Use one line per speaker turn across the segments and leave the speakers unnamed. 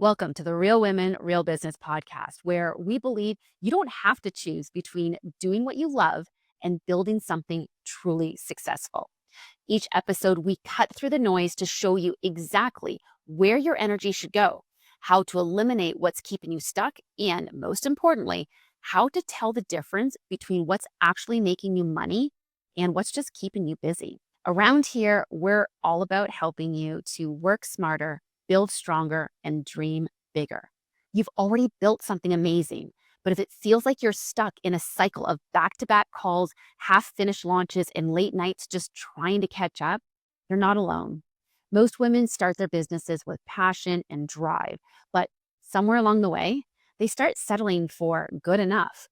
Welcome to the Real Women, Real Business podcast, where we believe you don't have to choose between doing what you love and building something truly successful. Each episode, we cut through the noise to show you exactly where your energy should go, how to eliminate what's keeping you stuck, and most importantly, how to tell the difference between what's actually making you money and what's just keeping you busy. Around here, we're all about helping you to work smarter, build stronger, and dream bigger. You've already built something amazing, but if it feels like you're stuck in a cycle of back to back calls, half finished launches, and late nights just trying to catch up, you're not alone. Most women start their businesses with passion and drive, but somewhere along the way, they start settling for good enough.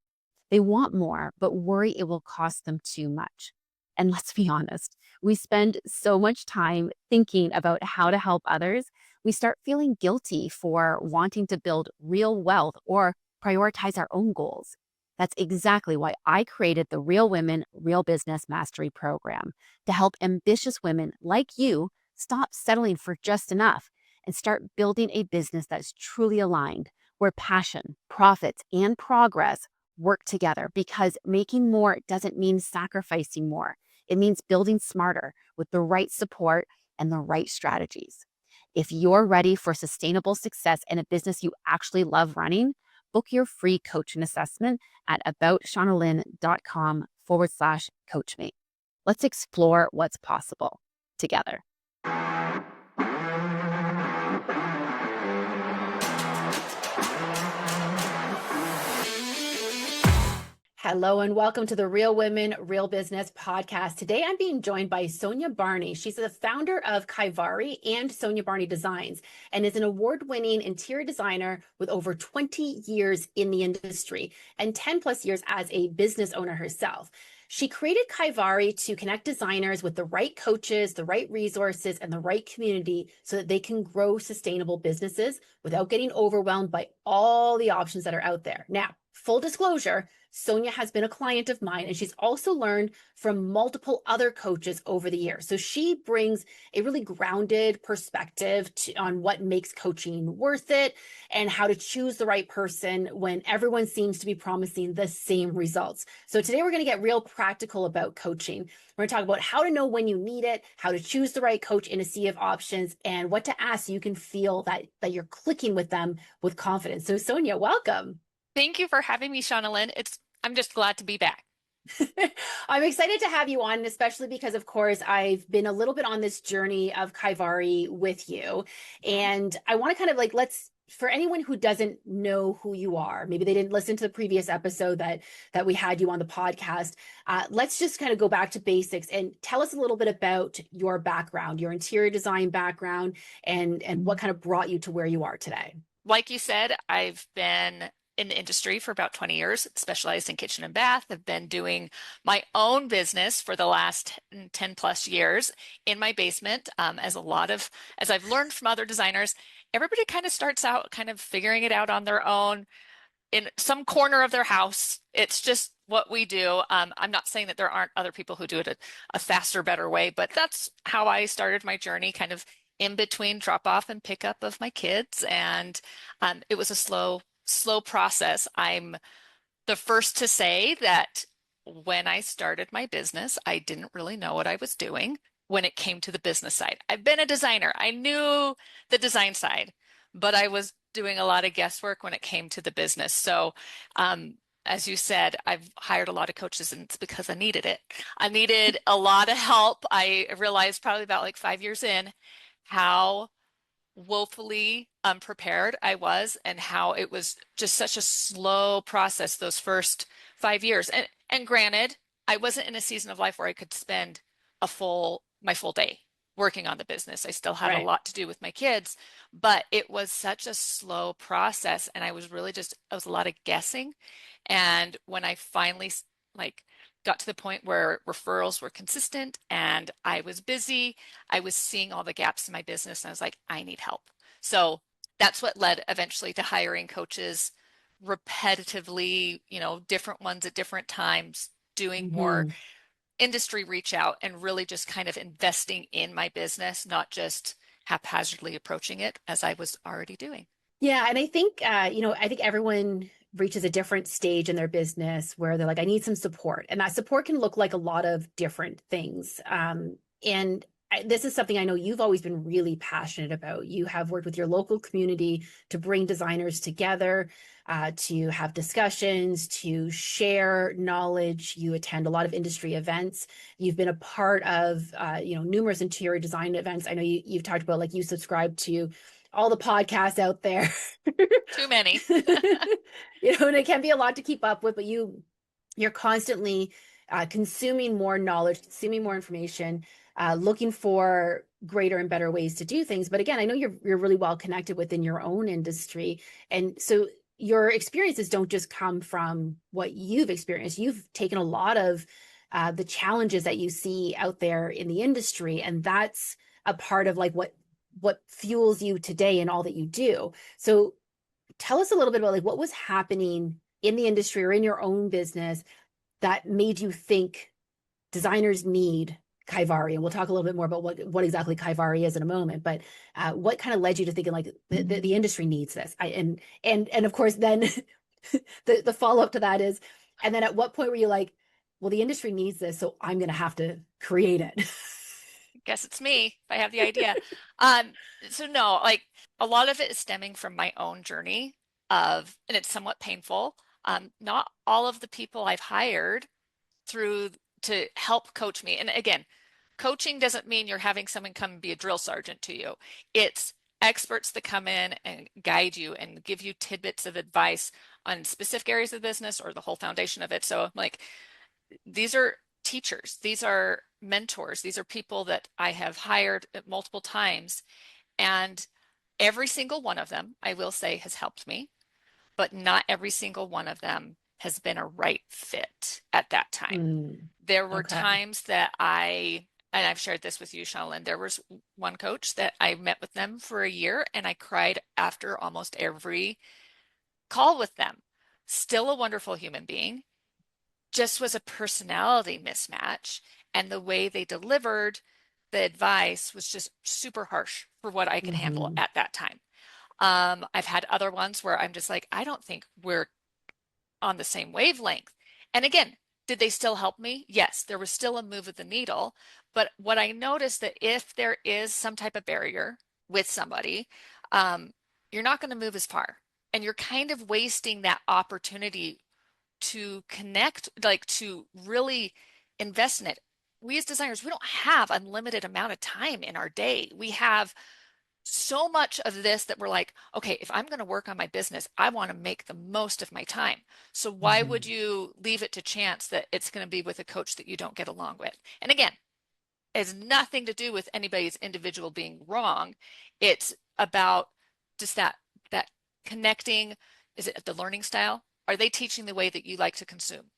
They want more, but worry it will cost them too much. And let's be honest, we spend so much time thinking about how to help others, we start feeling guilty for wanting to build real wealth or prioritize our own goals. That's exactly why I created the Real Women, Real Business Mastery Program to help ambitious women like you stop settling for just enough and start building a business that's truly aligned, where passion, profits, and progress work together, because making more doesn't mean sacrificing more. It means building smarter with the right support and the right strategies. If you're ready for sustainable success in a business you actually love running, book your free coaching assessment at aboutShaunaLynn.com/coachmate. Let's explore what's possible together. Hello and welcome to the Real Women, Real Business podcast. Today I'm being joined by Sonia Barney. She's the founder of Kaivari and Sonia Barney Designs and is an award-winning interior designer with over 20 years in the industry and 10 plus years as a business owner herself. She created Kaivari to connect designers with the right coaches, the right resources, and the right community so that they can grow sustainable businesses without getting overwhelmed by all the options that are out there. Now, full disclosure, Sonia has been a client of mine, and she's also learned from multiple other coaches over the years. So she brings a really grounded perspective on what makes coaching worth it and how to choose the right person when everyone seems to be promising the same results. So today we're going to get real practical about coaching. We're going to talk about how to know when you need it, how to choose the right coach in a sea of options, and what to ask so you can feel that you're clicking with them with confidence. So Sonia, welcome.
Thank you for having me, Shauna Lynn. I'm just glad to be back.
I'm excited to have you on, especially because, of course, I've been a little bit on this journey of Kaivari with you. And I want to kind of for anyone who doesn't know who you are, maybe they didn't listen to the previous episode that we had you on the podcast. Let's just kind of go back to basics and tell us a little bit about your background, your interior design background, and what kind of brought you to where you are today.
Like you said, I've been in the industry for about 20 years, specialized in kitchen and bath. I've been doing my own business for the last 10 plus years in my basement. As I've learned from other designers, everybody kind of starts out kind of figuring it out on their own in some corner of their house. It's just what we do. I'm not saying that there aren't other people who do it a faster, better way, but that's how I started my journey, kind of in between drop off and pick up of my kids. And it was a slow process. I'm the first to say that when I started my business, I didn't really know what I was doing when it came to the business side. I've been a designer. I knew the design side, but I was doing a lot of guesswork when it came to the business. So, as you said, I've hired a lot of coaches, and it's because I needed it. I needed a lot of help. I realized probably about like 5 years in how woefully unprepared I was and how it was just such a slow process those first 5 years. And granted, I wasn't in a season of life where I could spend my full day working on the business. I still had a
Right.
lot to do with my kids, but it was such a slow process, and I was a lot of guessing. And when I finally like got to the point where referrals were consistent and I was busy, I was seeing all the gaps in my business, and I was like, I need help. So that's what led eventually to hiring coaches repetitively, different ones at different times, doing more
Mhm.
industry reach out, and really just kind of investing in my business, not just haphazardly approaching it as I was already doing.
Yeah, and I think I think everyone reaches a different stage in their business where they're like, I need some support, and that support can look like a lot of different things. This is something I know you've always been really passionate about. You have worked with your local community to bring designers together, to have discussions, to share knowledge. You attend a lot of industry events. You've been a part of, numerous interior design events. I know you've talked about like you subscribe to all the podcasts out there.
Too many.
And it can be a lot to keep up with, but you're constantly consuming more knowledge, consuming more information, looking for greater and better ways to do things. But again, I know you're really well connected within your own industry, and so your experiences don't just come from what you've experienced. You've taken a lot of the challenges that you see out there in the industry, and that's a part of like what fuels you today and all that you do. So tell us a little bit about like what was happening in the industry or in your own business that made you think designers need Kaivari. And we'll talk a little bit more about what exactly Kaivari is in a moment. But what kind of led you to thinking like the industry needs this? And of course, then the follow up to that is, and then at what point were you like, well, the industry needs this, so I'm going to have to create it.
Guess it's me if I have the idea. Um, so no, like a lot of it is stemming from my own journey and it's somewhat painful. Not all of the people I've hired through to help coach me. And again, coaching doesn't mean you're having someone come and be a drill sergeant to you. It's experts that come in and guide you and give you tidbits of advice on specific areas of the business or the whole foundation of it. So like these are teachers, these are mentors, these are people that I have hired multiple times. And every single one of them, I will say, has helped me, but not every single one of them has been a right fit at that time.
Mm,
There were
okay.
times that and I've shared this with you, Shauna Lynn, there was one coach that I met with them for a year and I cried after almost every call with them. Still a wonderful human being, just was a personality mismatch. And the way they delivered the advice was just super harsh for what I could handle
Mm-hmm.
at that time. I've had other ones where I'm just like, I don't think we're on the same wavelength. And again, did they still help me? Yes, there was still a move of the needle. But what I noticed that if there is some type of barrier with somebody, um, you're not going to move as far. And you're kind of wasting that opportunity to connect, like to really invest in it. We as designers, we don't have unlimited amount of time in our day. We have so much of this that we're like, okay, if I'm going to work on my business, I want to make the most of my time. So why
Mm-hmm.
would you leave it to chance that it's going to be with a coach that you don't get along with? And again, it has nothing to do with anybody's individual being wrong. It's about just that connecting. Is it the learning style? Are they teaching the way that you like to consume?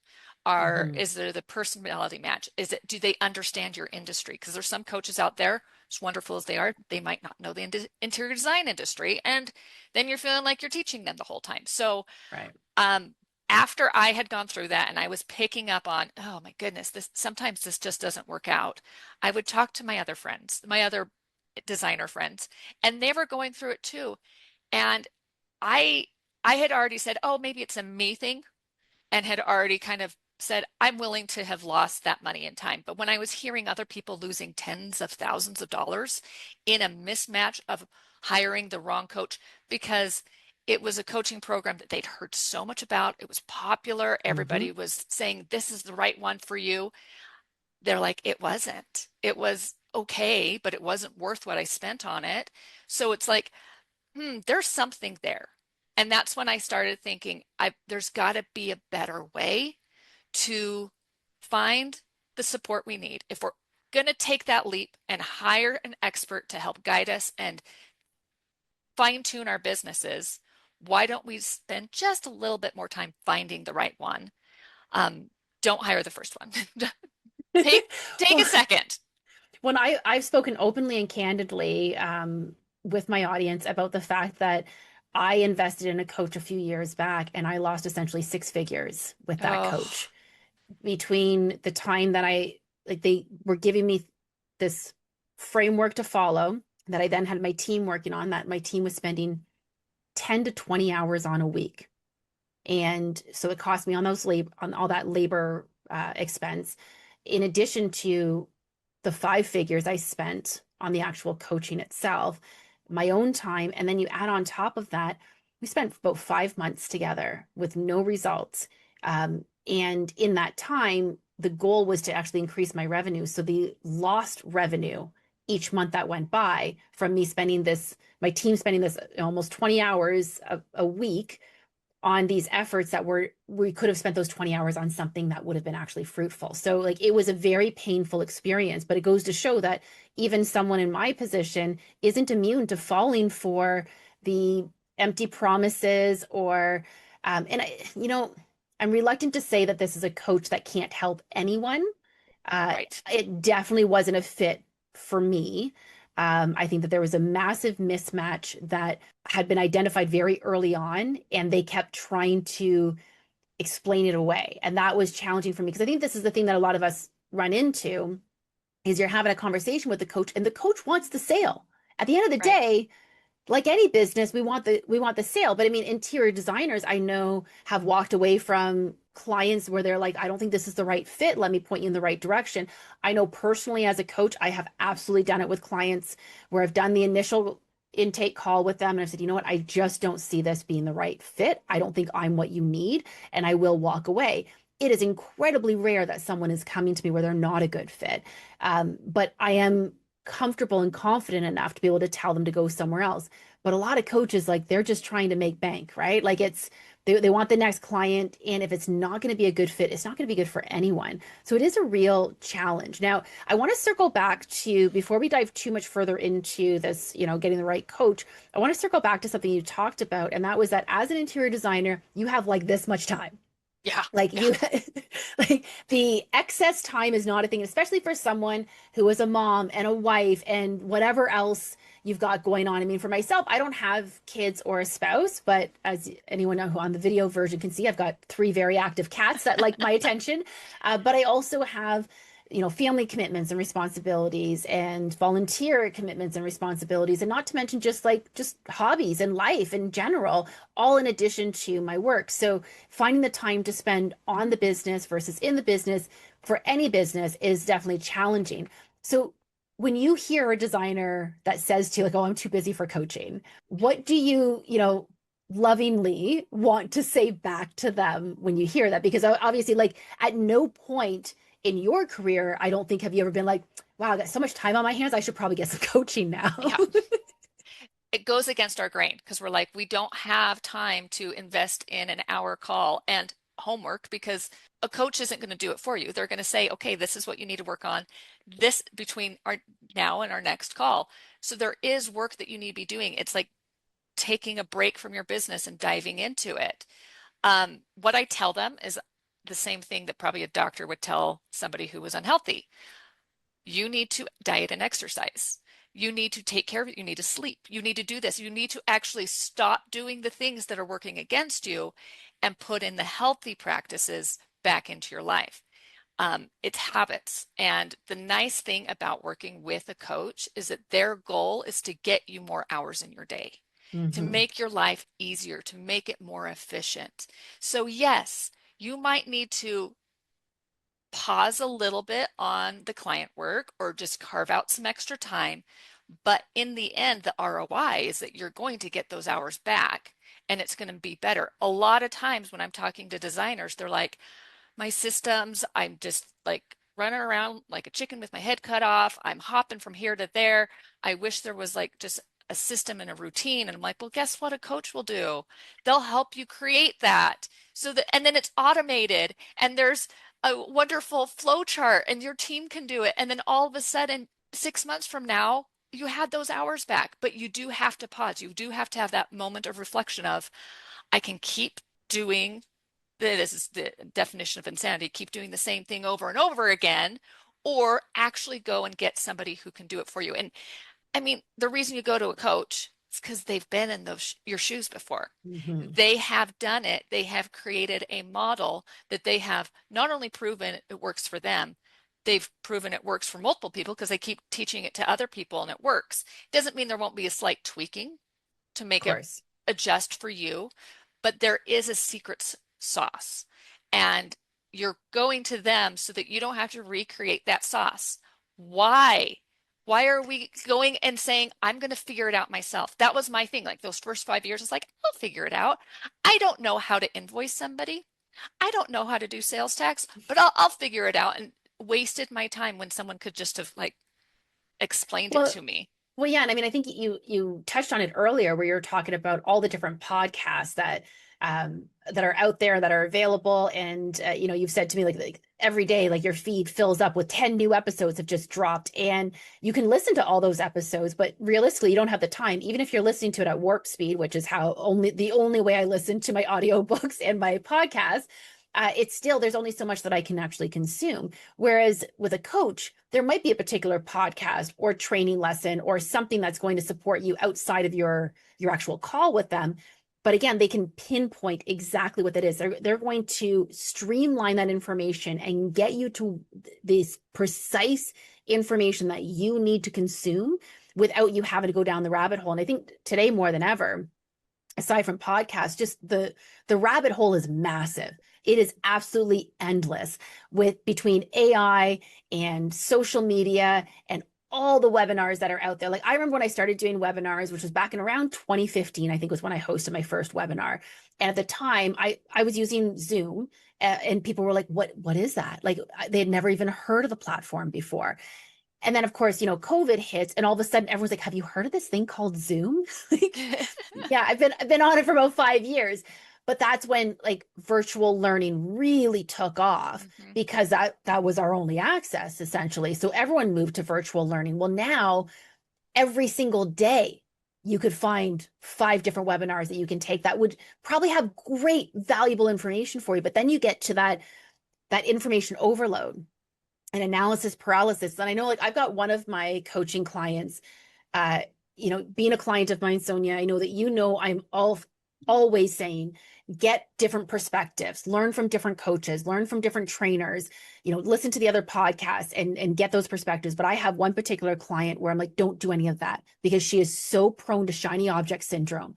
Mm-hmm.
Is there the personality match? Do they understand your industry? Because there's some coaches out there, as wonderful as they are, they might not know the interior design industry. And then you're feeling like you're teaching them the whole time. So
Right.
um, after I had gone through that and I was picking up on, oh my goodness, sometimes this just doesn't work out. I would talk to my other friends, my other designer friends, and they were going through it too. And I I had already said, oh, maybe it's a me thing, and had already kind of said, I'm willing to have lost that money and time. But when I was hearing other people losing tens of thousands of dollars in a mismatch of hiring the wrong coach because it was a coaching program that they'd heard so much about, it was popular,
Mm-hmm.
everybody was saying, this is the right one for you. They're like, it wasn't. It was okay, but it wasn't worth what I spent on it. So it's like, there's something there. And that's when I started thinking, there's got to be a better way to find the support we need. If we're going to take that leap and hire an expert to help guide us and fine tune our businesses, why don't we spend just a little bit more time finding the right one? Um, don't hire the first one. take take a
Well,
second.
when I've spoken openly and candidly with my audience about the fact that I invested in a coach a few years back and I lost essentially six figures with that
Oh,
coach between the time that they were giving me this framework to follow that I then had my team working on, that my team was spending 10 to 20 hours on a week. And so it cost me on those labor, on all that labor expense, in addition to the 5 figures I spent on the actual coaching itself, my own time. And then you add on top of that, we spent about 5 months together with no results. And in that time, the goal was to actually increase my revenue. So the lost revenue each month that went by from me spending this, my team spending this almost 20 hours a week on these efforts that we could have spent those 20 hours on something that would have been actually fruitful. So like it was a very painful experience, but it goes to show that even someone in my position isn't immune to falling for the empty promises or and I'm reluctant to say that this is a coach that can't help anyone.
Right.
It definitely wasn't a fit for me. I think that there was a massive mismatch that had been identified very early on, and they kept trying to explain it away. And that was challenging for me because I think this is the thing that a lot of us run into is you're having a conversation with the coach, and the coach wants the sale. At the end of the
Right.
day, like any business, we want the sale. But I mean, interior designers I know have walked away from clients where they're like, I don't think this is the right fit. Let me point you in the right direction. I know personally as a coach, I have absolutely done it with clients where I've done the initial intake call with them and I've said, you know what, I just don't see this being the right fit. I don't think I'm what you need, and I will walk away. It is incredibly rare that someone is coming to me where they're not a good fit. But I am comfortable and confident enough to be able to tell them to go somewhere else. But a lot of coaches, like they're just trying to make bank, right? Like they want the next client. And if it's not going to be a good fit, it's not going to be good for anyone. So it is a real challenge. Now, I want to circle back to, before we dive too much further into this, getting the right coach, I want to circle back to something you talked about. And that was that as an interior designer, you have like this much time.
Yeah.
Like
Yeah.
you, like the excess time is not a thing, especially for someone who is a mom and a wife and whatever else you've got going on. I mean, for myself, I don't have kids or a spouse, but as anyone who on the video version can see, I've got 3 very active cats that like my attention. But I also have family commitments and responsibilities and volunteer commitments and responsibilities, and not to mention just hobbies and life in general, all in addition to my work. So finding the time to spend on the business versus in the business for any business is definitely challenging. So when you hear a designer that says to you like, oh, I'm too busy for coaching, what do lovingly want to say back to them when you hear that? Because obviously, like, at no point in your career, I don't think, have you ever been like, wow, I got so much time on my hands, I should probably get some coaching now.
Yeah. It goes against our grain because we're like, we don't have time to invest in an hour call and homework because a coach isn't going to do it for you. They're going to say, okay, this is what you need to work on this between our now and our next call. So there is work that you need to be doing. It's like taking a break from your business and diving into it. What I tell them is the same thing that probably a doctor would tell somebody who was unhealthy. You need to diet and exercise. You need to take care of it. You need to sleep. You need to do this. You need to actually stop doing the things that are working against you and put in the healthy practices back into your life. It's habits. And the nice thing about working with a coach is that their goal is to get you more hours in your day, to
Mm-hmm.
make your life easier, to make it more efficient. So, yes, you might need to pause a little bit on the client work or just carve out some extra time. But in the end, the ROI is that you're going to get those hours back and it's going to be better. A lot of times when I'm talking to designers, they're like, my systems, I'm just like running around like a chicken with my head cut off. I'm hopping from here to there. I wish there was like just a system and a routine. And I'm like, well, guess what a coach will do? They'll help you create that. So that, and then it's automated and there's a wonderful flow chart and your team can do it. And then all of a sudden, 6 months from now, you had those hours back, but you do have to pause. You do have to have that moment of reflection of, I can keep doing, this is the definition of insanity, keep doing the same thing over and over again, or actually go and get somebody who can do it for you. And I mean, the reason you go to a coach is because they've been in those your shoes before.
Mm-hmm.
They have done it. They have created a model that they have not only proven it works for them, they've proven it works for multiple people because they keep teaching it to other people and it works. Doesn't mean there won't be a slight tweaking to
Of
make it
course.
adjust for you, but there is a secret sauce. And you're going to them so that you don't have to recreate that sauce. Why? Why are we going and saying, I'm going to figure it out myself? That was my thing. Like those first 5 years, it's like, I'll figure it out. I don't know how to invoice somebody. I don't know how to do sales tax, but I'll figure it out, and wasted my time when someone could just have like explained it
Well,
to me.
Well, yeah, and I mean, I think you touched on it earlier, where you're talking about all the different podcasts that are out there that are available, and you've said to me like every day, like your feed fills up with 10 new episodes have just dropped, and you can listen to all those episodes, but realistically, you don't have the time, even if you're listening to it at warp speed, which is how the only way I listen to my audiobooks and my podcasts. It's still, there's only so much that I can actually consume. Whereas with a coach, there might be a particular podcast or training lesson or something that's going to support you outside of your actual call with them. But again, they can pinpoint exactly what that is. They're going to streamline that information and get you to this precise information that you need to consume without you having to go down the rabbit hole. And I think today more than ever, aside from podcasts, just the rabbit hole is massive. It is absolutely endless, with between AI and social media and all the webinars that are out there. Like I remember when I started doing webinars, which was back in around 2015, I think was when I hosted my first webinar. And at the time, I was using Zoom, and people were like, what is that? Like they had never even heard of the platform before. And then, of course, COVID hits, and all of a sudden, everyone's like, "Have you heard of this thing called Zoom?" Like, yeah, I've been on it for about 5 years, but that's when like virtual learning really took off,
Mhm.
because that was our only access essentially. So everyone moved to virtual learning. Well, now every single day you could find 5 different webinars that you can take that would probably have great, valuable information for you. But then you get to that information overload and analysis paralysis. And I know, like, I've got one of my coaching clients, uh, being a client of mine, Sonia, I know that I'm always saying, get different perspectives, learn from different coaches, learn from different trainers, listen to the other podcasts and get those perspectives. But I have one particular client where I'm like, don't do any of that, because she is so prone to shiny object syndrome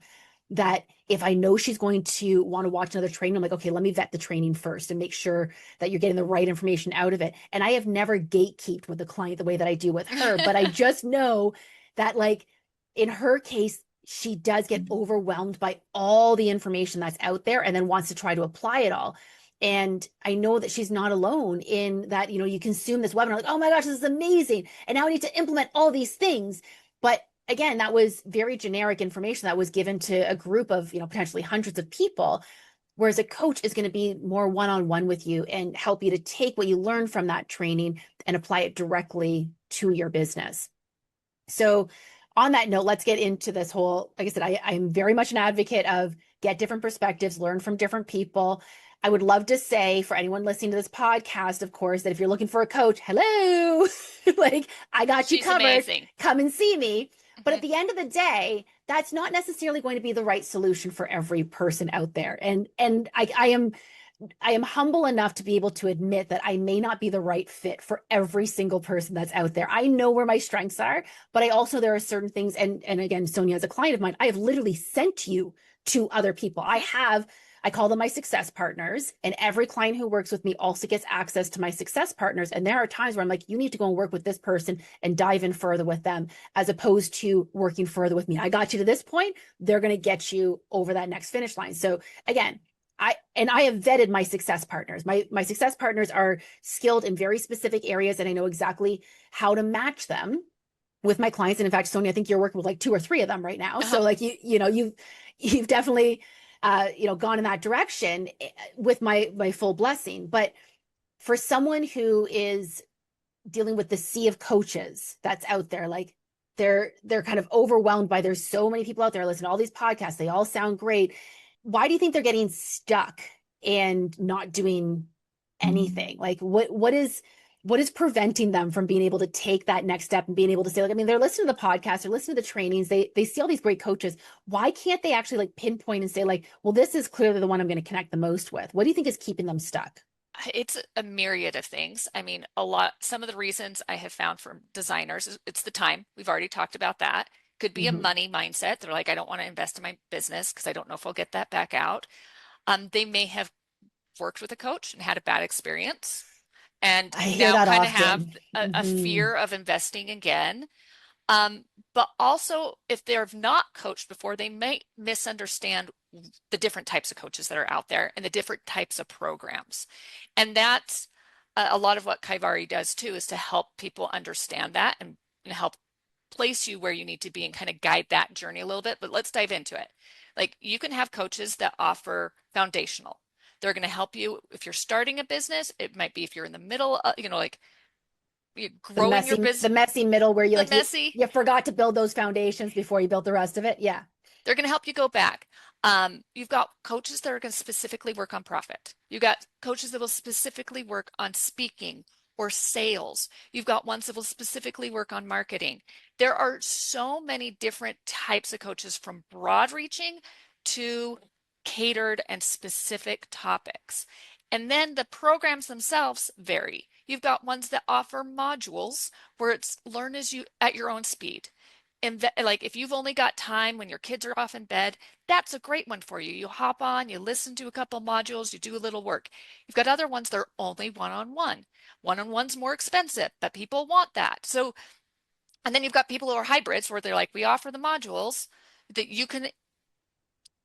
that if I know she's going to want to watch another training, I'm like, okay, let me vet the training first and make sure that you're getting the right information out of it. And I have never gatekeeped with the client the way that I do with her, but I just know that, like, in her case, she does get overwhelmed by all the information that's out there and then wants to try to apply it all. And I know that she's not alone in that, you consume this webinar, like, oh my gosh, this is amazing. And now I need to implement all these things. But again, that was very generic information that was given to a group of, potentially hundreds of people. Whereas a coach is going to be more one-on-one with you and help you to take what you learn from that training and apply it directly to your business. So on that note, let's get into this whole, like I said, I'm very much an advocate of get different perspectives, learn from different people. I would love to say for anyone listening to this podcast, of course, that if you're looking for a coach, hello, like I got you
She's
covered,
amazing.
come and see me. But at
Mhm.
the end of the day, that's not necessarily going to be the right solution for every person out there. And I am humble enough to be able to admit that I may not be the right fit for every single person that's out there. I know where my strengths are, but I also, there are certain things. And again, Sonia, as a client of mine, I have literally sent you to other people. I call them my success partners. And every client who works with me also gets access to my success partners. And there are times where I'm like, you need to go and work with this person and dive in further with them, as opposed to working further with me. I got you to this point. They're going to get you over that next finish line. So again, I have vetted my success partners. My success partners are skilled in very specific areas, and I know exactly how to match them with my clients. And in fact, Sonia, I think you're working with like 2 or 3 of them right now. So
Uh-huh.
like you've definitely gone in that direction, with my full blessing. But for someone who is dealing with the sea of coaches that's out there, like they're kind of overwhelmed by, there's so many people out there, listen to all these podcasts, they all sound great. Why do you think they're getting stuck and not doing anything? Like what is preventing them from being able to take that next step and being able to say, like, I mean, they're listening to the podcast, they're listening to the trainings, they see all these great coaches. Why can't they actually like pinpoint and say, like, well, this is clearly the one I'm going to connect the most with? What do you think is keeping them stuck?
It's a myriad of things. I mean, some of the reasons I have found from designers, it's the time. We've already talked about that. could be a
Mhm.
money mindset. They're like, I don't want to invest in my business because I don't know if I'll get that back out. They may have worked with a coach and had a bad experience and
I hear
now
that
kind of have
often.
a
Hmm.
fear of investing again. But also, if they've not coached before, they may misunderstand the different types of coaches that are out there and the different types of programs. And that's a lot of what Kaivari does too, is to help people understand that and help place you where you need to be and kind of guide that journey a little bit. But let's dive into it. Like you can have coaches that offer foundational. They're going to help you if you're starting a business. It might be if you're in the middle, like you're growing your
The
business,
messy middle where you
the
like
messy.
you forgot to build those foundations before you built the rest of it. Yeah.
They're going to help you go back. You've got coaches that are going to specifically work on profit. You've got coaches that will specifically work on speaking or sales. You've got ones that will specifically work on marketing. There are so many different types of coaches, from broad reaching to catered and specific topics. And then the programs themselves vary. You've got ones that offer modules where it's learn as you at your own speed. Like if you've only got time when your kids are off in bed, that's a great one for you. You hop on, you listen to a couple modules, you do a little work. You've got other ones that are only one-on-one. One-on-one's more expensive, but people want that. So, and then you've got people who are hybrids where they're like, we offer the modules that you can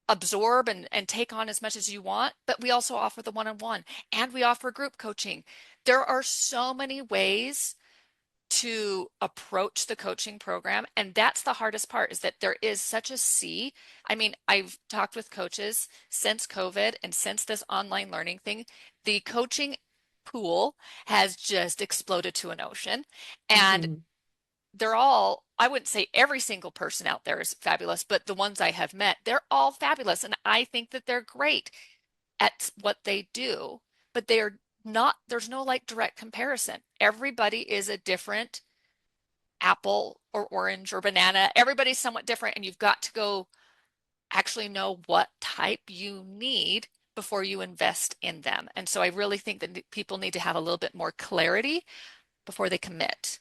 absorb and take on as much as you want, but we also offer the one-on-one and we offer group coaching. There are so many ways to approach the coaching program. And that's the hardest part, is that there is such a sea. I mean, I've talked with coaches since COVID and since this online learning thing. The coaching pool has just exploded to an ocean. And
Hmm.
they're all, I wouldn't say every single person out there is fabulous, but the ones I have met, they're all fabulous. And I think that they're great at what they do, but they are not, there's no like direct comparison. Everybody is a different apple or orange or banana. Everybody's somewhat different, and you've got to go actually know what type you need before you invest in them. And so I really think that people need to have a little bit more clarity before they commit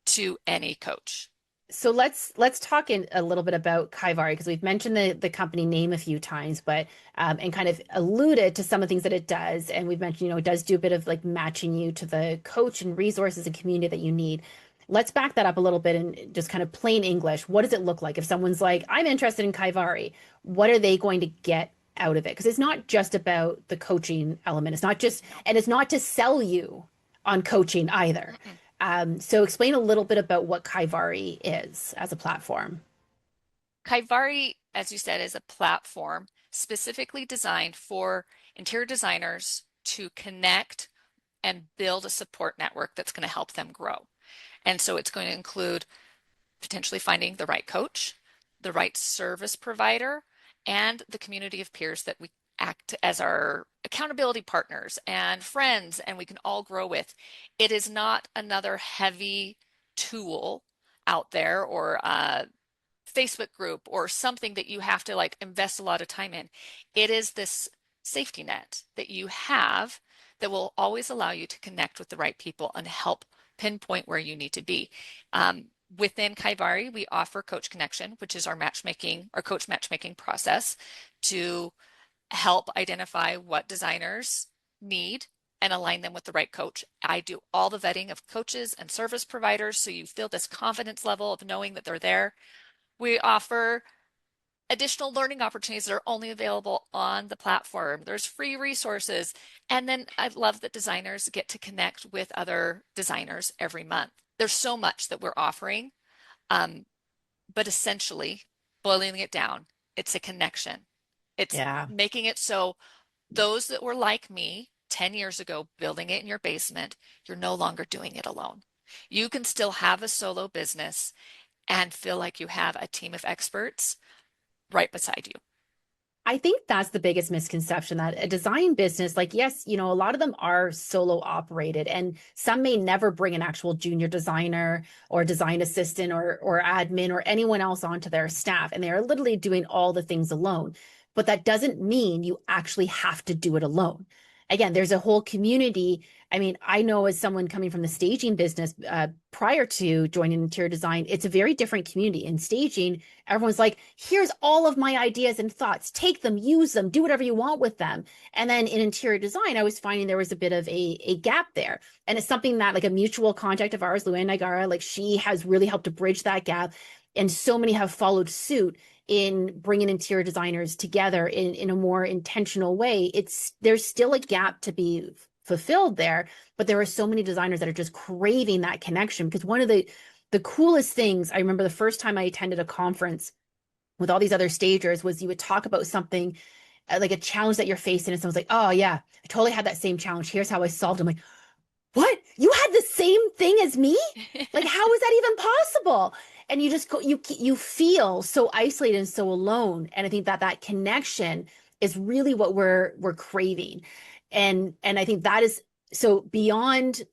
to any coach.
So let's talk in a little bit about Kaivari, because we've mentioned the company name a few times, but and kind of alluded to some of the things that it does. And we've mentioned, it does do a bit of like matching you to the coach and resources and community that you need. Let's back that up a little bit and just kind of plain English. What does it look like if someone's like, I'm interested in Kaivari? What are they going to get out of it? Because it's not just about the coaching element. It's not just,
No.
and it's not to sell you on coaching either.
Mm-mm.
So explain a little bit about what Kaivari is as a platform.
Kaivari, as you said, is a platform specifically designed for interior designers to connect and build a support network that's going to help them grow. And so it's going to include potentially finding the right coach, the right service provider, and the community of peers that we act as our accountability partners and friends, and we can all grow with. It is not another heavy tool out there or a Facebook group or something that you have to like invest a lot of time in. It is this safety net that you have that will always allow you to connect with the right people and help pinpoint where you need to be. Within Kaivari, we offer Coach Connection, which is our coach matchmaking process to help identify what designers need and align them with the right coach. I do all the vetting of coaches and service providers, so you feel this confidence level of knowing that they're there. We offer additional learning opportunities that are only available on the platform. There's free resources. And then I love that designers get to connect with other designers every month. There's so much that we're offering, um, but essentially, boiling it down, it's a connection. It's
Yeah.
making it so those that were like me 10 years ago, building it in your basement, you're no longer doing it alone. You can still have a solo business and feel like you have a team of experts right beside you.
I think that's the biggest misconception, that a design business, like, yes, a lot of them are solo operated, and some may never bring an actual junior designer or design assistant or admin or anyone else onto their staff. And they are literally doing all the things alone. But that doesn't mean you actually have to do it alone. again, there's a whole community. I mean, I know as someone coming from the staging business prior to joining interior design, it's a very different community. In staging, everyone's like, here's all of my ideas and thoughts. Take them, use them, do whatever you want with them. And then in interior design, I was finding there was a bit of a gap there. And it's something that like a mutual contact of ours, Luann Nigara, like she has really helped to bridge that gap. And so many have followed suit in bringing interior designers together in a more intentional way. There's still a gap to be fulfilled there, but there are so many designers that are just craving that connection. Because one of the coolest things, I remember the first time I attended a conference with all these other stagers, was you would talk about something like a challenge that you're facing, and someone's like, oh yeah, I totally had that same challenge, here's how I solved it. I'm like, what? You had the same thing as me? Like, how is that even possible? And you just go, you feel so isolated and so alone. And I think that that connection is really what we're craving. And I think that is so beyond,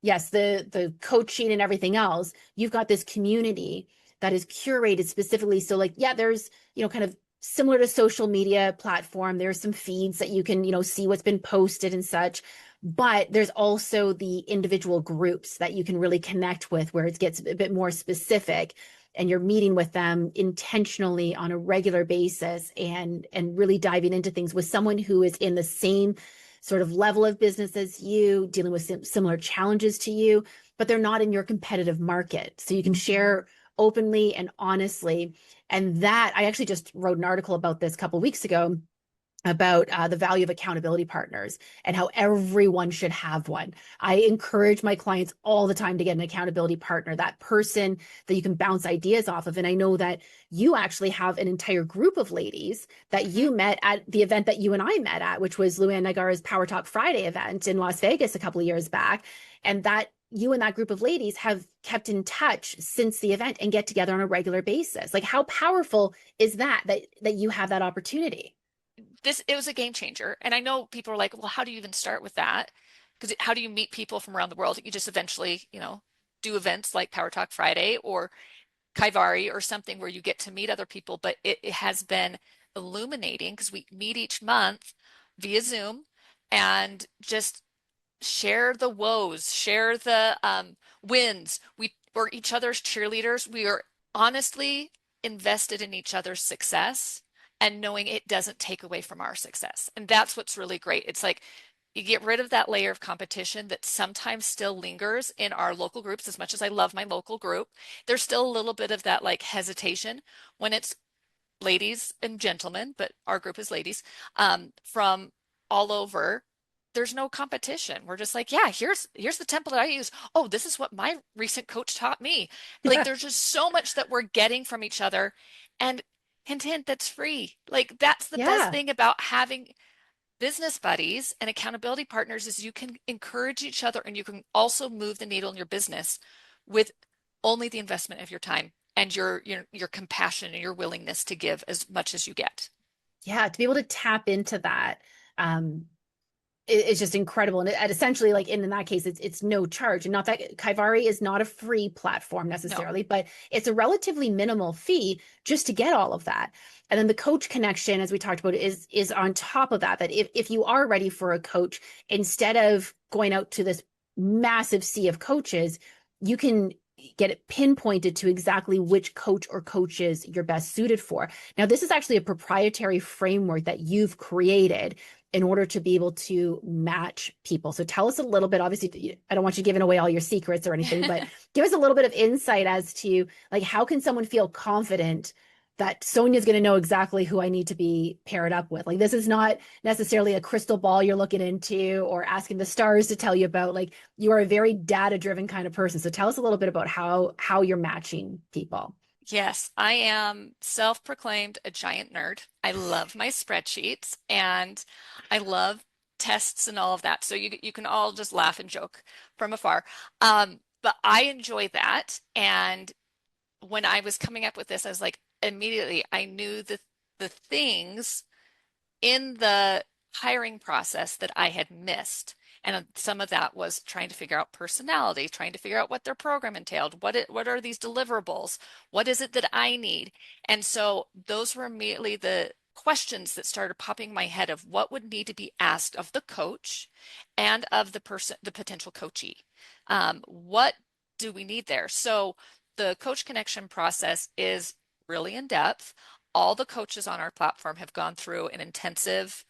yes, the coaching and everything else, you've got this community that is curated specifically. So like, yeah, there's, kind of similar to social media platform, there's some feeds that you can, see what's been posted and such. But there's also the individual groups that you can really connect with where it gets a bit more specific and you're meeting with them intentionally on a regular basis and really diving into things with someone who is in the same sort of level of business as you, dealing with similar challenges to you, but they're not in your competitive market. So you can share openly and honestly. And that, I actually just wrote an article about this a couple of weeks ago about the value of accountability partners and how everyone should have one. I encourage my clients all the time to get an accountability partner, that person that you can bounce ideas off of. And I know that you actually have an entire group of ladies that you met at the event that you and I met at, which was Luann Nigara's Power Talk Friday event in Las Vegas a couple of years back. And that you and that group of ladies have kept in touch since the event and get together on a regular basis. Like, how powerful is that you have that opportunity?
It was a game changer. And I know people are like, well, how do you even start with that? Because how do you meet people from around the world? You just eventually, do events like Power Talk Friday or Kaivari or something where you get to meet other people. But it has been illuminating because we meet each month via Zoom and just share the woes, share the wins. We're each other's cheerleaders. We are honestly invested in each other's success and knowing it doesn't take away from our success. And that's what's really great. It's like you get rid of that layer of competition that sometimes still lingers in our local groups. As much as I love my local group, there's still a little bit of that like hesitation when it's ladies and gentlemen, but our group is ladies, from all over. There's no competition. We're just like, yeah, here's the template I use. Oh, this is what my recent coach taught me. Like there's just so much that we're getting from each other. And hint, hint, that's free. Like that's the best
Yeah.
thing about having business buddies and accountability partners is you can encourage each other and you can also move the needle in your business with only the investment of your time and your compassion and your willingness to give as much as you get.
Yeah, to be able to tap into that, um, it's just incredible. And essentially, like in that case, it's no charge. And not that Kaivari is not a free platform
No.
necessarily, but it's a relatively minimal fee just to get all of that. And then the coach connection, as we talked about, is on top of that. That if you are ready for a coach, instead of going out to this massive sea of coaches, you can get it pinpointed to exactly which coach or coaches you're best suited for. Now, this is actually a proprietary framework that you've created in order to be able to match people. So tell us a little bit, obviously, I don't want you giving away all your secrets or anything, but give us a little bit of insight as to like, how can someone feel confident that Sonia's going to know exactly who I need to be paired up with? Like, this is not necessarily a crystal ball you're looking into or asking the stars to tell you about. Like, you are a very data-driven kind of person. So tell us a little bit about how you're matching people.
Yes, I am self-proclaimed a giant nerd. I love my spreadsheets and I love tests and all of that. So you can all just laugh and joke from afar. But I enjoy that. And when I was coming up with this, I was like, immediately I knew the things in the hiring process that I had missed. And some of that was trying to figure out personality, trying to figure out what their program entailed. What are these deliverables? What is it that I need? And so those were immediately questions that started popping in my head of what would need to be asked of the coach and of the potential coachee. What do we need there? So the coach connection process is really in depth. All the coaches on our platform have gone through an intensive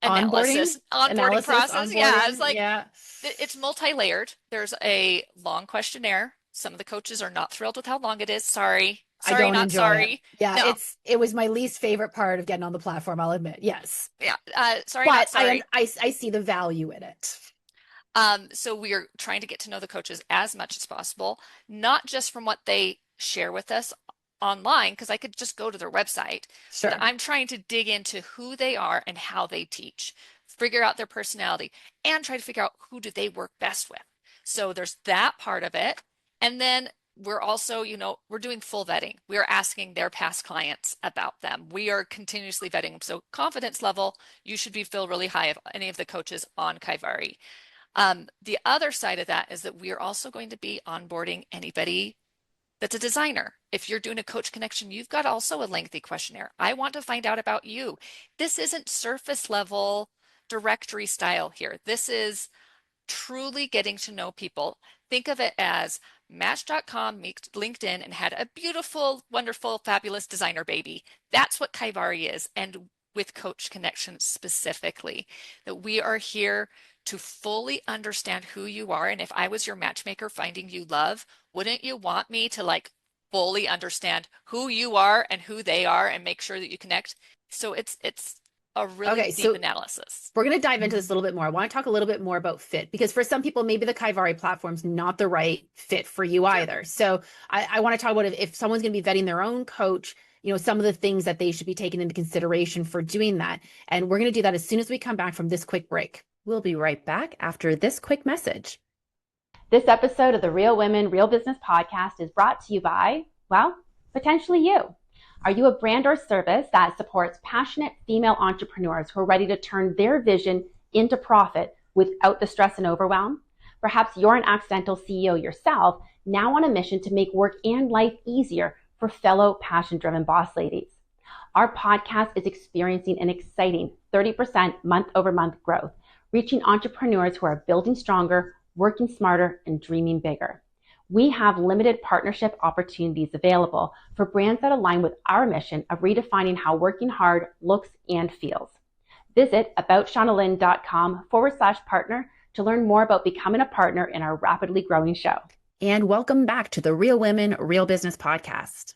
Onboarding,
onboarding
analysis,
process. Yeah,
onboarding. Yeah.
it's multi-layered. There's a long questionnaire. Some of the coaches are not thrilled with how long it is. Sorry.
I
Sorry,
don't
not
enjoy it.
sorry.
Yeah,
No.
it was my least favorite part of getting on the platform, I'll admit. Yes.
Yeah. Sorry,
But
not sorry.
I see the value in it.
So we are trying to get to know the coaches as much as possible, not just from what they share with us online, because I could just go to their website, but
Sure.
I'm trying to dig into who they are and how they teach, figure out their personality, and try to figure out who do they work best with. So there's that part of it. And then we're also, we're doing full vetting. We are asking their past clients about them. We are continuously vetting them. So confidence level, you should be feel really high of any of the coaches on Kaivari. The other side of that is that we are also going to be onboarding anybody that's a designer. If you're doing a coach connection, you've got also a lengthy questionnaire. I want to find out about you. This isn't surface level directory style here. This is truly getting to know people. Think of it as Match.com meets LinkedIn and had a beautiful, wonderful, fabulous designer baby. That's what Kaivari is. And with Coach Connection specifically, that we are here to fully understand who you are. And if I was your matchmaker finding you love, wouldn't you want me to fully understand who you are and who they are and make sure that you connect? So it's a really
Okay,
deep
so
analysis.
we're going to dive into this a little bit more. I want to talk a little bit more about fit because for some people, maybe the Kaivari platform's not the right fit for you
Sure.
either. So I want to talk about if someone's going to be vetting their own coach, some of the things that they should be taking into consideration for doing that. And we're going to do that as soon as we come back from this quick break. We'll be right back after this quick message. This episode of the Real Women, Real Business podcast is brought to you by, well, potentially you. Are you a brand or service that supports passionate female entrepreneurs who are ready to turn their vision into profit without the stress and overwhelm? Perhaps you're an accidental CEO yourself, now on a mission to make work and life easier for fellow passion-driven boss ladies. Our podcast is experiencing an exciting 30% month-over-month growth, reaching entrepreneurs who are building stronger, working smarter, and dreaming bigger. We have limited partnership opportunities available for brands that align with our mission of redefining how working hard looks and feels. Visit aboutshaunalynn.com/partner to learn more about becoming a partner in our rapidly growing show. And welcome back to the Real Women, Real Business podcast.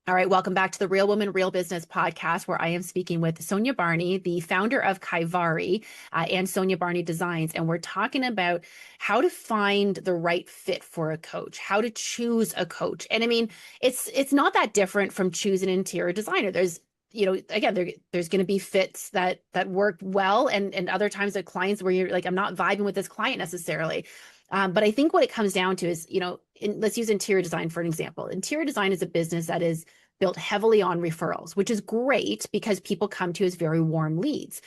All right, welcome back to the Real Woman, Real Business podcast, where I am speaking with Sonia Barney, the founder of Kaivari and Sonia Barney Designs. And we're talking about how to find the right fit for a coach, how to choose a coach. And I mean, it's not that different from choosing an interior designer. There's, again, there's going to be fits that work well, and other times the clients where you're like, I'm not vibing with this client necessarily. But I think what it comes down to is, let's use interior design for an example. Interior design is a business that is built heavily on referrals, which is great because people come to as very warm leads.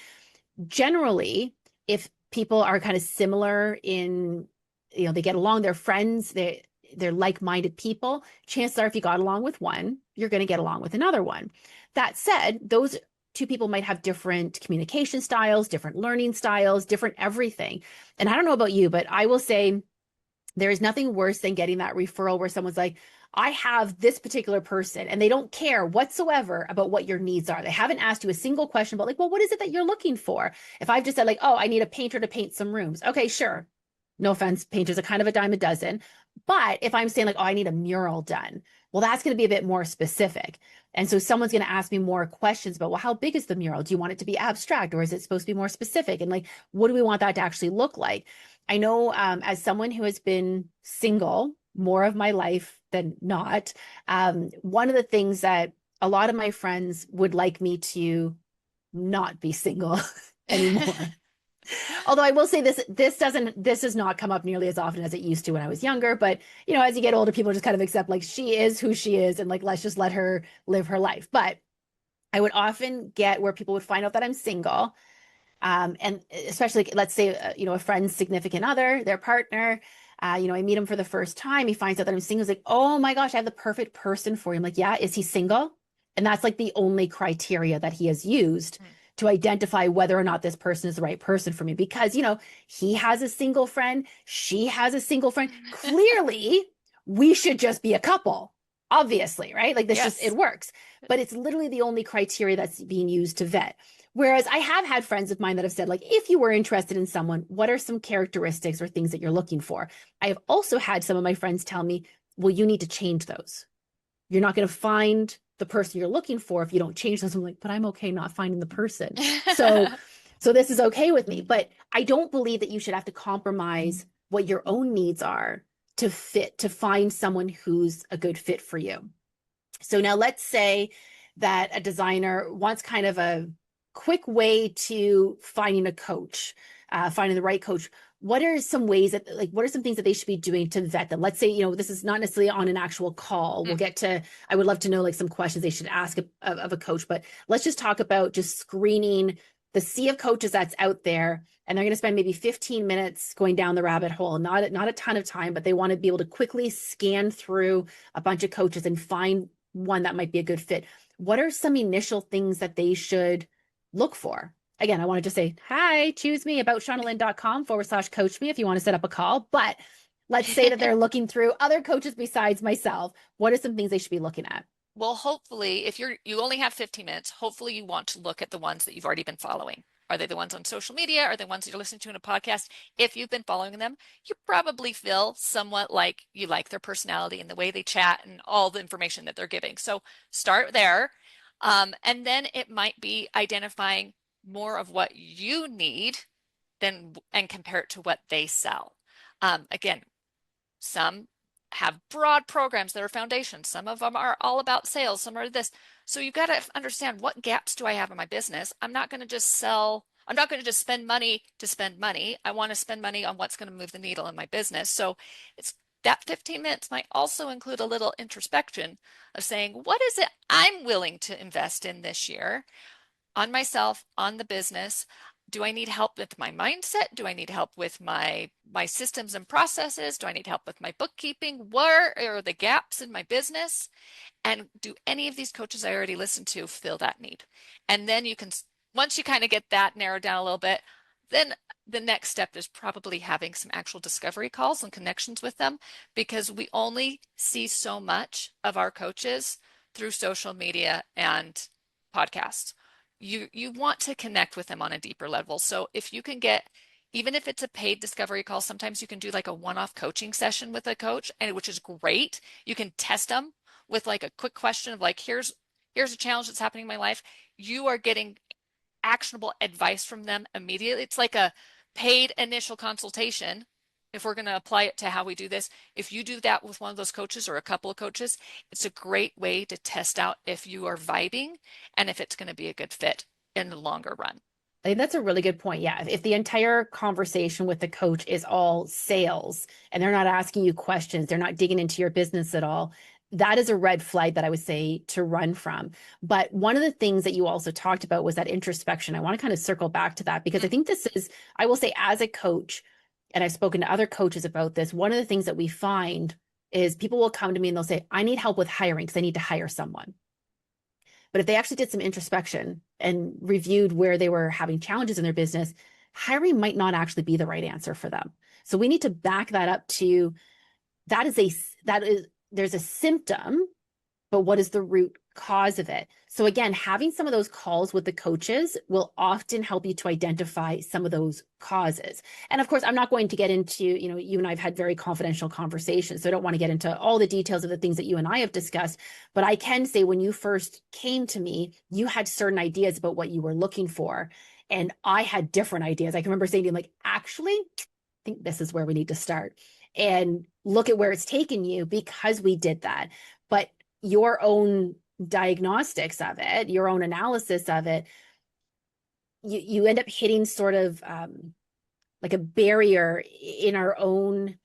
Generally, if people are kind of similar in, they get along, they're friends, they're like-minded people, chances are if you got along with one, you're going to get along with another one. That said, those two people might have different communication styles, different learning styles, different everything. And I don't know about you, but I will say there is nothing worse than getting that referral where someone's like, I have this particular person and they don't care whatsoever about what your needs are. They haven't asked you a single question about well, what is it that you're looking for? If I've just said oh, I need a painter to paint some rooms. Okay, sure. No offense, painters are kind of a dime a dozen. But if I'm saying oh, I need a mural done, well, that's going to be a bit more specific. And so someone's going to ask me more questions about, well, how big is the mural? Do you want it to be abstract or is it supposed to be more specific? And what do we want that to actually look like? I know as someone who has been single more of my life than not, one of the things that a lot of my friends would like me to not be single anymore. Although I will say this does not come up nearly as often as it used to when I was younger. But, as you get older, people just kind of accept she is who she is and let's just let her live her life. But I would often get where people would find out that I'm single. And especially, let's say, a friend's significant other, their partner, I meet him for the first time. He finds out that I'm single. He's like, oh my gosh, I have the perfect person for you. I'm like, yeah, is he single? And that's like the only criteria that he has used to identify whether or not this person is the right person for me. Because, he has a single friend, she has a single friend. Clearly, we should just be a couple, obviously, right? Like it
Yes.
works. But it's literally the only criteria that's being used to vet. Whereas I have had friends of mine that have said, like, if you were interested in someone, what are some characteristics or things that you're looking for? I have also had some of my friends tell me, well, you need to change those. You're not going to find the person you're looking for if you don't change those. I'm like, but I'm okay not finding the person. So, so this is okay with me. But I don't believe that you should have to compromise what your own needs are to find someone who's a good fit for you. So now let's say that a designer wants kind of a quick way to finding a coach, finding the right coach. What are some ways what are some things that they should be doing to vet them? Let's say, this is not necessarily on an actual call. We'll get to, I would love to know like some questions they should ask of a coach, but let's just talk about just screening the sea of coaches that's out there. And they're going to spend maybe 15 minutes going down the rabbit hole, not a ton of time, but they want to be able to quickly scan through a bunch of coaches and find one that might be a good fit. What are some initial things that they should look for? Again, I want to just say, hi, choose me about shaunalynn.com/coach me if you want to set up a call. But let's say that they're looking through other coaches besides myself. What are some things they should be looking at?
Well, hopefully, if you only have 15 minutes, hopefully you want to look at the ones that you've already been following. Are they the ones on social media? Are they the ones that you're listening to in a podcast? If you've been following them, you probably feel somewhat like you like their personality and the way they chat and all the information that they're giving. So start there. And then it might be identifying more of what you need and compare it to what they sell. Again, some have broad programs that are foundations. Some of them are all about sales. Some are this. So you've got to understand, what gaps do I have in my business? I'm not going to just spend money to spend money. I want to spend money on what's going to move the needle in my business. So it's that 15 minutes might also include a little introspection of saying, what is it I'm willing to invest in this year? On myself, on the business. Do I need help with my mindset? Do I need help with my systems and processes? Do I need help with my bookkeeping? Where are the gaps in my business? And do any of these coaches I already listened to fill that need? And then you can, once you kind of get that narrowed down a little bit, then the next step is probably having some actual discovery calls and connections with them, because we only see so much of our coaches through social media and podcasts. You want to connect with them on a deeper level. So if you can get, even if it's a paid discovery call, sometimes you can do like a one-off coaching session with a coach, and which is great. You can test them with like a quick question of like, here's a challenge that's happening in my life. You are getting actionable advice from them immediately. It's like a paid initial consultation. If we're going to apply it to how we do this, if you do that with one of those coaches or a couple of coaches, it's a great way to test out if you are vibing and if it's going to be a good fit in the longer run.
I think that's a really good point. Yeah. If the entire conversation with the coach is all sales and they're not asking you questions, they're not digging into your business at all, that is a red flag that I would say to run from. But one of the things that you also talked about was that introspection. I want to kind of circle back to that because I think this is, I will say, as a coach, and I've spoken to other coaches about this, one of the things that we find is people will come to me and they'll say, I need help with hiring because I need to hire someone. But if they actually did some introspection and reviewed where they were having challenges in their business, hiring might not actually be the right answer for them. So we need to back that up to there's a symptom, but what is the root cause of it? So again, having some of those calls with the coaches will often help you to identify some of those causes. And of course, I'm not going to get into, you and I have had very confidential conversations, so I don't want to get into all the details of the things that you and I have discussed, but I can say when you first came to me, you had certain ideas about what you were looking for. And I had different ideas. I can remember saying to you, like, actually, I think this is where we need to start. And look at where it's taken you because we did that. But your own diagnostics of it, your own analysis of it, you end up hitting sort of like a barrier in our own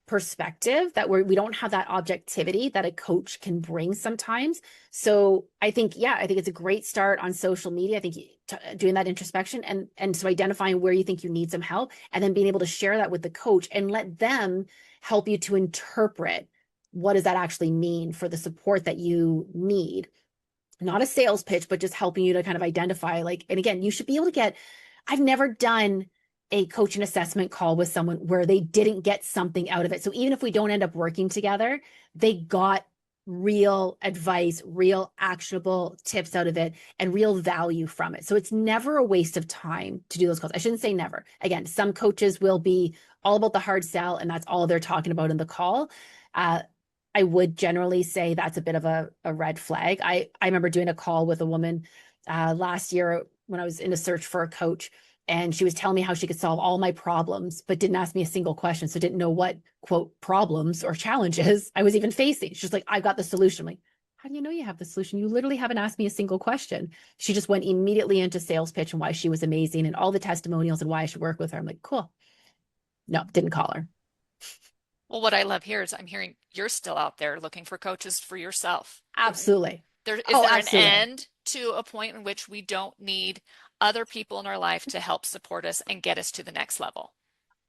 perspective that we don't have that objectivity that a coach can bring sometimes. So I think it's a great start on social media. I think doing that introspection and so identifying where you think you need some help and then being able to share that with the coach and let them help you to interpret what does that actually mean for the support that you need. not a sales pitch, but just helping you to kind of identify like, and again, you should be able to get, I've never done a coaching assessment call with someone where they didn't get something out of it. So even if we don't end up working together, they got real advice, real actionable tips out of it, and real value from it. So it's never a waste of time to do those calls. I shouldn't say never. Again, some coaches will be all about the hard sell, and that's all they're talking about in the call. I would generally say that's a bit of a red flag. I remember doing a call with a woman last year when I was in a search for a coach, and she was telling me how she could solve all my problems, but didn't ask me a single question. So didn't know what, quote, problems or challenges I was even facing. She's like, I got the solution. I'm like, how do you know you have the solution? You literally haven't asked me a single question. She just went immediately into sales pitch and why she was amazing and all the testimonials and why I should work with her. I'm like, cool. No, didn't call her.
Well, what I love here is I'm hearing you're still out there looking for coaches for yourself.
Absolutely.
Is
Oh,
there an
absolutely.
end to a point in which we don't need other people in our life to help support us and get us to the next level?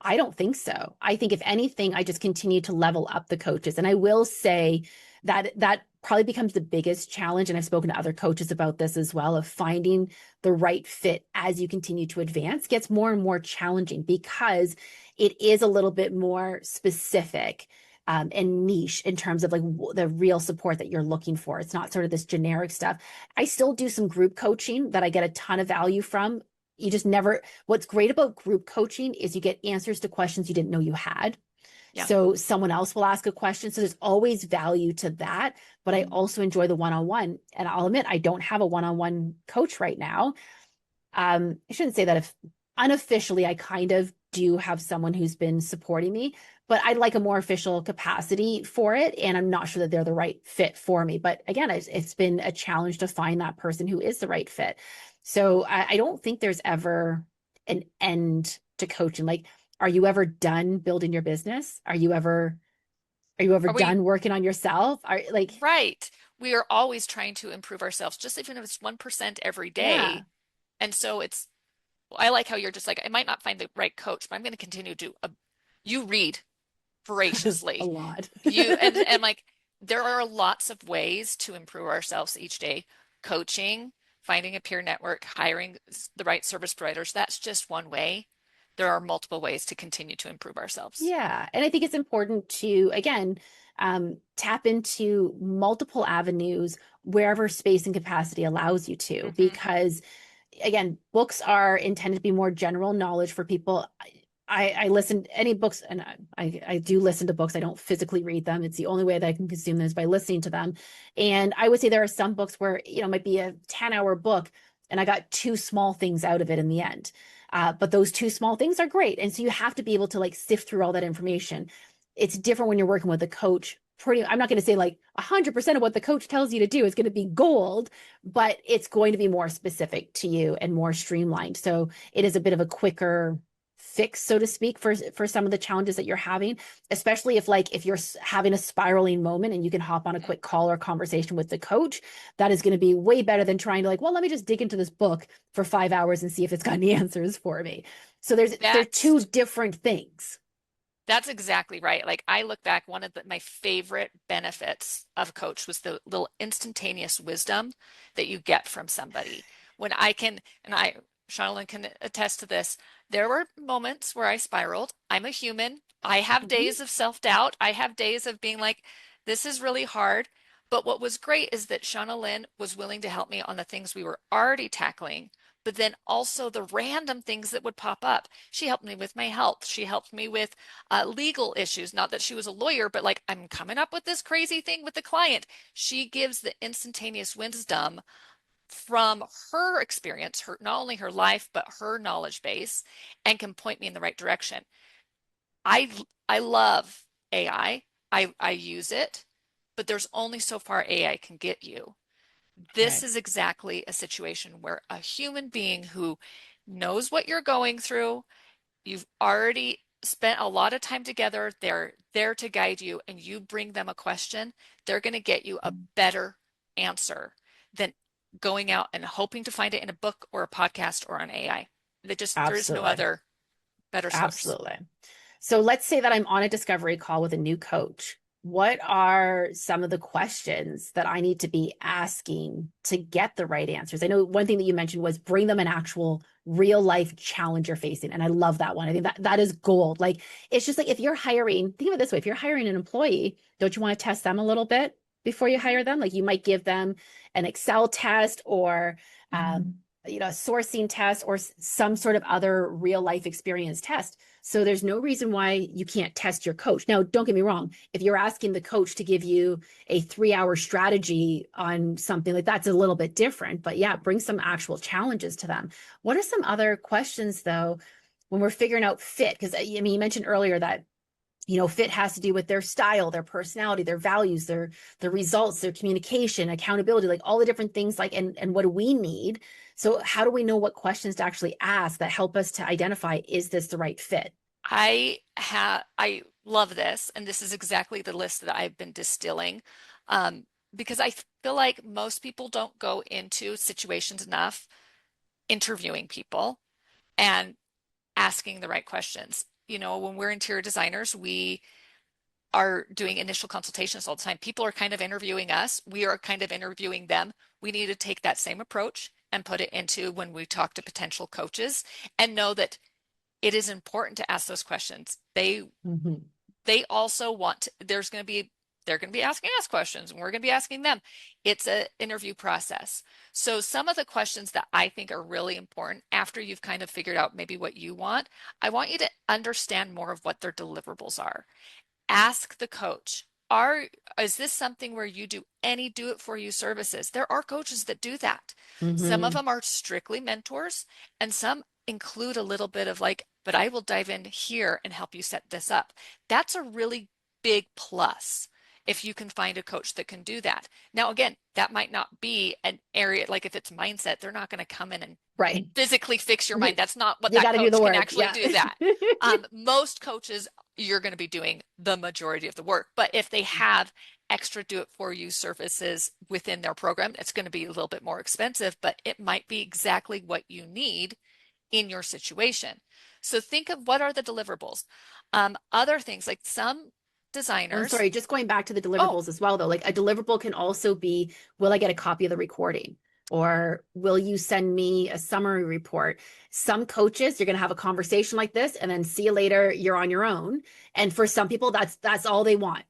I don't think so. I think if anything, I just continue to level up the coaches. And I will say that that probably becomes the biggest challenge. And I've spoken to other coaches about this as well, of finding the right fit as you continue to advance gets more and more challenging because it is a little bit more specific and niche in terms of like the real support that you're looking for. It's not sort of this generic stuff. I still do some group coaching that I get a ton of value from. You just never, what's great about group coaching is you get answers to questions you didn't know you had.
Yeah.
So someone else will ask a question. So there's always value to that. But I also enjoy the one-on-one. And I'll admit, I don't have a one-on-one coach right now. I shouldn't say that if unofficially, I kind of do have someone who's been supporting me, but I'd like a more official capacity for it. And I'm not sure that they're the right fit for me. But again, it's been a challenge to find that person who is the right fit. So I don't think there's ever an end to coaching. Like, are you ever done building your business? Are you ever
Are we
done working on yourself? Are like,
right? We are always trying to improve ourselves, just even if it's 1% every
yeah,
day. And so I like how you're just like, I might not find the right coach, but I'm going to continue to, you read
a
voraciously.
lot.
And like, there are lots of ways to improve ourselves each day. Coaching, finding a peer network, hiring the right service providers, that's just one way. There are multiple ways to continue to improve ourselves.
Yeah. And I think it's important to, again, tap into multiple avenues wherever space and capacity allows you to,
Hmm.
because again, books are intended to be more general knowledge for people. I listen any books and I do listen to books. I don't physically read them. It's the only way that I can consume them is by listening to them. And I would say there are some books where, it might be a 10-hour book and I got two small things out of it in the end. But those two small things are great. And so you have to be able to like sift through all that information. It's different when you're working with a coach. I'm not going to say like 100% of what the coach tells you to do is going to be gold, but it's going to be more specific to you and more streamlined. So it is a bit of a quicker fix, so to speak, for some of the challenges that you're having, especially if you're having a spiraling moment and you can hop on a quick call or conversation with the coach. That is going to be way better than trying to like, well, let me just dig into this book for 5 hours and see if it's got any answers for me. So they're two
That's
different things.
That's exactly right. Like I look back, one of my favorite benefits of coach was the little instantaneous wisdom that you get from somebody. When I can, and Shauna Lynn can attest to this, there were moments where I spiraled. I'm a human. I have
Mhm.
days of self-doubt. I have days of being like, this is really hard. But what was great is that Shauna Lynn was willing to help me on the things we were already tackling, but then also the random things that would pop up. She helped me with my health. She helped me with legal issues. Not that she was a lawyer, but like, I'm coming up with this crazy thing with the client. She gives the instantaneous wisdom from her experience, her not only her life, but her knowledge base, and can point me in the right direction. I I love AI. I use it, but there's only so far AI can get you. This
Right.
is exactly a situation where a human being who knows what you're going through, you've already spent a lot of time together. They're there to guide you, and you bring them a question, they're going to get you a better answer than going out and hoping to find it in a book or a podcast or on AI. There is no
Absolutely.
other better source.
Absolutely. So let's say that I'm on a discovery call with a new coach. what are some of the questions that I need to be asking to get the right answers? I know one thing that you mentioned was bring them an actual real life challenge you're facing. And I love that one. I think that that is gold. Like, it's just like if you're hiring, think of it this way, if you're hiring an employee, don't you want to test them a little bit before you hire them? Like, you might give them an Excel test or, a sourcing test or some sort of other real life experience test. So there's no reason why you can't test your coach. Now, don't get me wrong. If you're asking the coach to give you a 3-hour strategy on something, like that's a little bit different, but yeah, bring some actual challenges to them. What are some other questions though, when we're figuring out fit? Because I mean, you mentioned earlier that fit has to do with their style, their personality, their values, their results, their communication, accountability, like all the different things, like, and what do we need? So how do we know what questions to actually ask that help us to identify, is this the right fit?
I love this, and this is exactly the list that I've been distilling, because I feel like most people don't go into situations enough interviewing people and asking the right questions. When we're interior designers, we are doing initial consultations all the time. People are kind of interviewing us. We are kind of interviewing them. We need to take that same approach and put it into when we talk to potential coaches and know that it is important to ask those questions.
Mhm.
They also they're going to be asking us questions and we're going to be asking them. It's an interview process. So some of the questions that I think are really important after you've kind of figured out maybe what you want, I want you to understand more of what their deliverables are. Ask the coach, is this something where you do any do it for you services? There are coaches that do that. Some of
Mhm.
them are strictly mentors, and some include a little bit of like, but I will dive in here and help you set this up. That's a really big plus if you can find a coach that can do that. Now, again, that might not be an area, like if it's mindset, they're not going to come in and
Right.
physically fix your mind.
You,
That's not what
you
that
got to do the
coach can
work.
actually
Yeah.
do that. Most coaches, you're going to be doing the majority of the work. But if they have extra do it for you services within their program, it's going to be a little bit more expensive, but it might be exactly what you need in your situation. So think of what are the deliverables. Other things like some
Well, I'm
designers,
sorry, just going back to the
oh,
deliverables as well, though, like a deliverable can also be, will I get a copy of the recording? Or will you send me a summary report? Some coaches, you're going to have a conversation like this and then see you later, you're on your own. And for some people, that's all they want.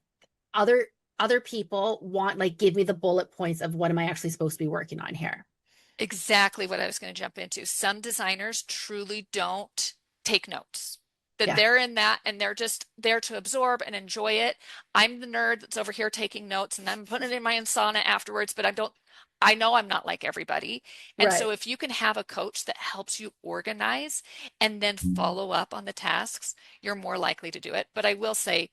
Other people want, like, give me the bullet points of what am I actually supposed to be working on here.
exactly what I was going to jump into. Some designers truly don't take notes. That
Yeah.
they're in that and they're just there to absorb and enjoy it. I'm the nerd that's over here taking notes and I'm putting it in my Insana afterwards, but I know I'm not like everybody. And so
Right.
if you can have a coach that helps you organize and then follow up on the tasks, you're more likely to do it. But I will say,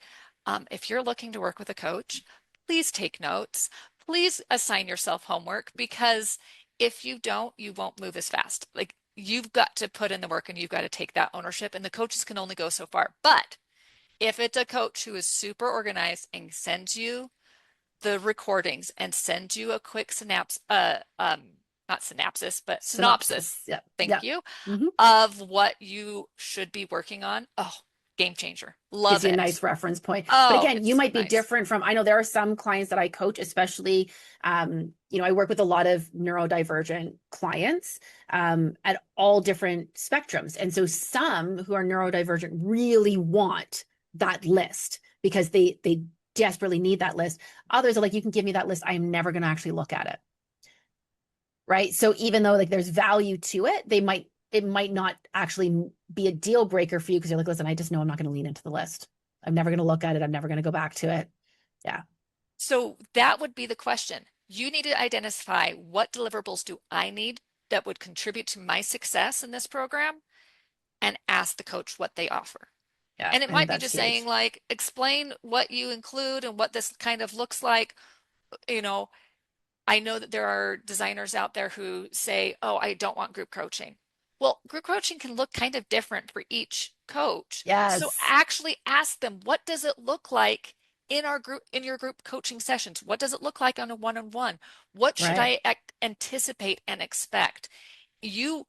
if you're looking to work with a coach, please take notes. Please assign yourself homework because if you don't, you won't move as fast. Like you've got to put in the work and you've got to take that ownership, and the coaches can only go so far. But if it's a coach who is super organized and sends you the recordings and sends you a quick not synopsis, but synopsis,
Synopsis. Yeah.
thank
Yeah.
you,
Hmm.
of what you should be working on. Oh, game changer.
Gives
Love
you a
it.
nice reference point. But
Oh,
again,
it's
you
so
might be
nice.
different from, I know there are some clients that I coach, especially, I work with a lot of neurodivergent clients at all different spectrums. And so some who are neurodivergent really want that list because they desperately need that list. Others are like, you can give me that list. I am never going to actually look at it. Right. So even though like there's value to it, it might not actually be a deal breaker for you because you're like, listen, I just know I'm not going to lean into the list. I'm never going to look at it. I'm never going to go back to it. Yeah.
So that would be the question. You need to identify what deliverables do I need that would contribute to my success in this program and ask the coach what they offer.
Yeah.
And it
I think
might be
that's
just saying
huge.
like, explain what you include and what this kind of looks like. You know, I know that there are designers out there who say, oh, I don't want group coaching. Well, group coaching can look kind of different for each coach. So
Yes.
actually ask them, what does it look like in your group coaching sessions? What does it look like on a one-on-one? What should
Right.
I anticipate and expect? You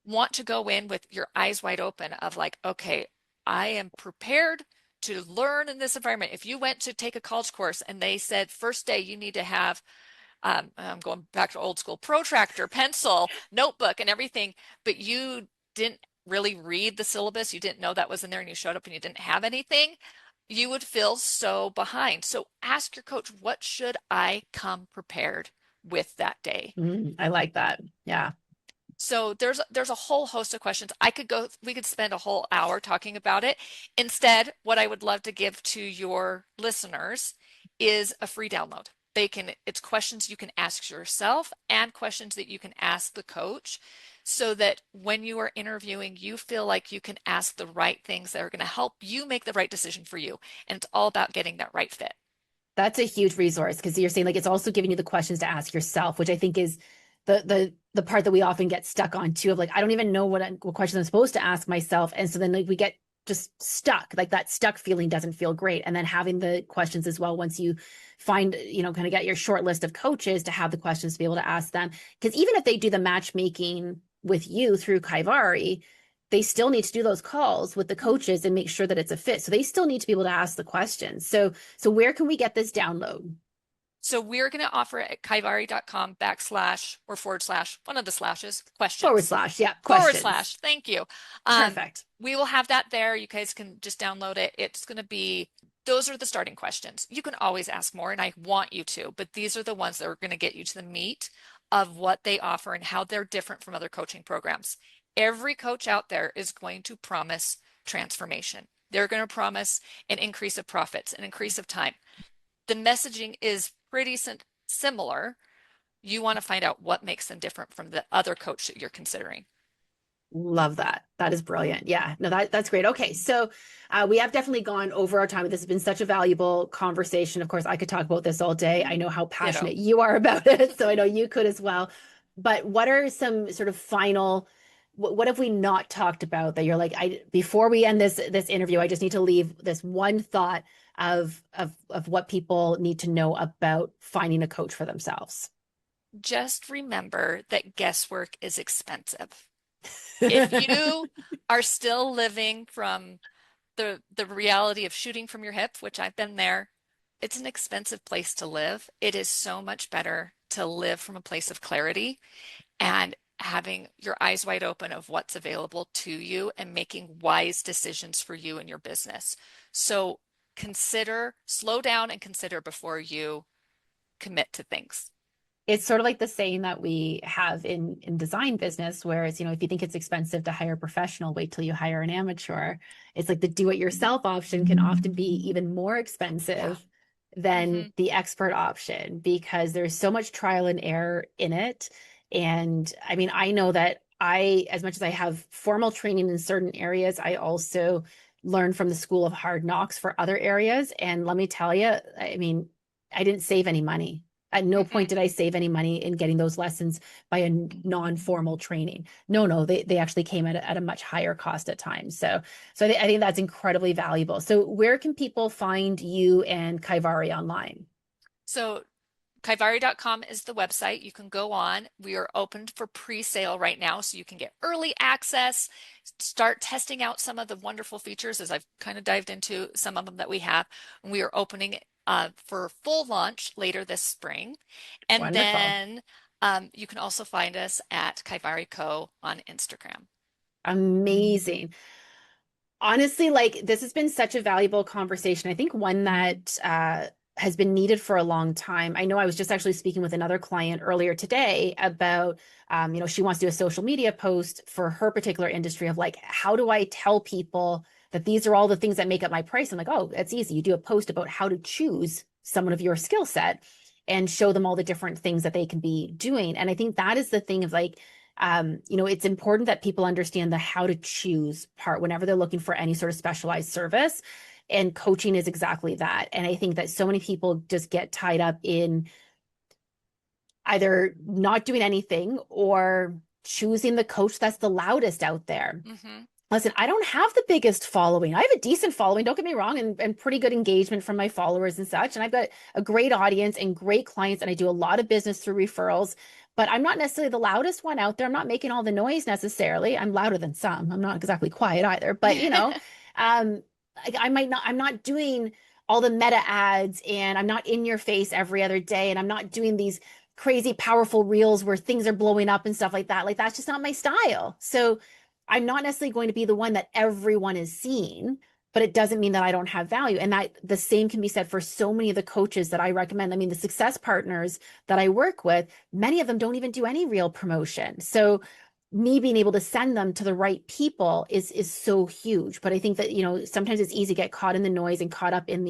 want to go in with your eyes wide open of like, okay, I am prepared to learn in this environment, if you went to take a college course and they said first day you need to have I'm going back to old school, protractor, pencil, notebook, and everything, but you didn't really read the syllabus, you didn't know that was in there, and you showed up and you didn't have anything, you would feel so behind. So ask your coach, what should I come prepared with that day?
I like that. Yeah.
So there's a whole host of questions. We could spend a whole hour talking about it. Instead, what I would love to give to your listeners is a free download. It's questions you can ask yourself and questions that you can ask the coach so that when you are interviewing, you feel like you can ask the right things that are going to help you make the right decision for you. And it's all about getting that right fit.
That's a huge resource because you're saying like it's also giving you the questions to ask yourself, which I think is the part that we often get stuck on too, of like, I don't even know what questions I'm supposed to ask myself. And so then like we get just stuck, like that stuck feeling doesn't feel great. And then having the questions as well, once you find, kind of get your short list of coaches to have the questions to be able to ask them. Because even if they do the matchmaking with you through Kaivari, they still need to do those calls with the coaches and make sure that it's a fit. So they still need to be able to ask the questions. So where can we get this download?
So we're going to offer it at kaivari.com / one of the slashes, questions.
/ yeah,
questions. / thank you.
Perfect.
We will have that there. You guys can just download it. It's going to be, those are the starting questions. You can always ask more, and I want you to, but these are the ones that are going to get you to the meat of what they offer and how they're different from other coaching programs. Every coach out there is going to promise transformation. They're going to promise an increase of profits, an increase of time. The messaging is pretty similar. You want to find out what makes them different from the other coach that you're considering.
Love that. That is brilliant. Yeah, no, that's great. Okay. So we have definitely gone over our time. This has been such a valuable conversation. Of course, I could talk about this all day. I know how passionate you are about it, so I know you could as well. But what are some sort of final, what have we not talked about that you're like, before we end this interview, I just need to leave this one thought of what people need to know about finding a coach for themselves?
Just remember that guesswork is expensive. If you are still living from the reality of shooting from your hip, which I've been there, it's an expensive place to live. It is so much better to live from a place of clarity and having your eyes wide open of what's available to you and making wise decisions for you and your business. So slow down and consider before you commit to things.
It's sort of like the saying that we have in design business, where it's, if you think it's expensive to hire a professional, wait till you hire an amateur. It's like the do-it-yourself option can often be even more expensive than the expert option because there's so much trial and error in it. And I mean, I know that as much as I have formal training in certain areas, I also learned from the school of hard knocks for other areas. And let me tell you, I mean, I didn't save any money. At no point did I save any money in getting those lessons by a non-formal training. No, they actually came at a much higher cost at times. So I think that's incredibly valuable. So where can people find you and Kaivari online?
So Kaivari.com is the website. You can go on. We are open for pre-sale right now, so you can get early access, start testing out some of the wonderful features as I've kind of dived into some of them that we have. And we are opening for full launch later this spring. And
Wonderful.
then you can also find us at Kaivari Co. on Instagram.
Amazing. Honestly, like this has been such a valuable conversation. I think one that has been needed for a long time. I know I was just actually speaking with another client earlier today about, she wants to do a social media post for her particular industry of like, how do I tell people that these are all the things that make up my price? I'm like, oh, it's easy. You do a post about how to choose someone of your skill set and show them all the different things that they can be doing. And I think that is the thing of like, it's important that people understand the how to choose part whenever they're looking for any sort of specialized service. And coaching is exactly that. And I think that so many people just get tied up in either not doing anything or choosing the coach that's the loudest out there. Listen, I don't have the biggest following. I have a decent following, don't get me wrong, and pretty good engagement from my followers and such. And I've got a great audience and great clients, and I do a lot of business through referrals. But I'm not necessarily the loudest one out there. I'm not making all the noise necessarily. I'm louder than some. I'm not exactly quiet either. But, I'm not doing all the meta ads, and I'm not in your face every other day, and I'm not doing these crazy powerful reels where things are blowing up and stuff like that. Like that's just not my style. So I'm not necessarily going to be the one that everyone is seeing, but it doesn't mean that I don't have value. And that the same can be said for so many of the coaches that I recommend. I mean, the success partners that I work with, many of them don't even do any real promotion. So me being able to send them to the right people is so huge. But I think that, sometimes it's easy to get caught in the noise and caught up in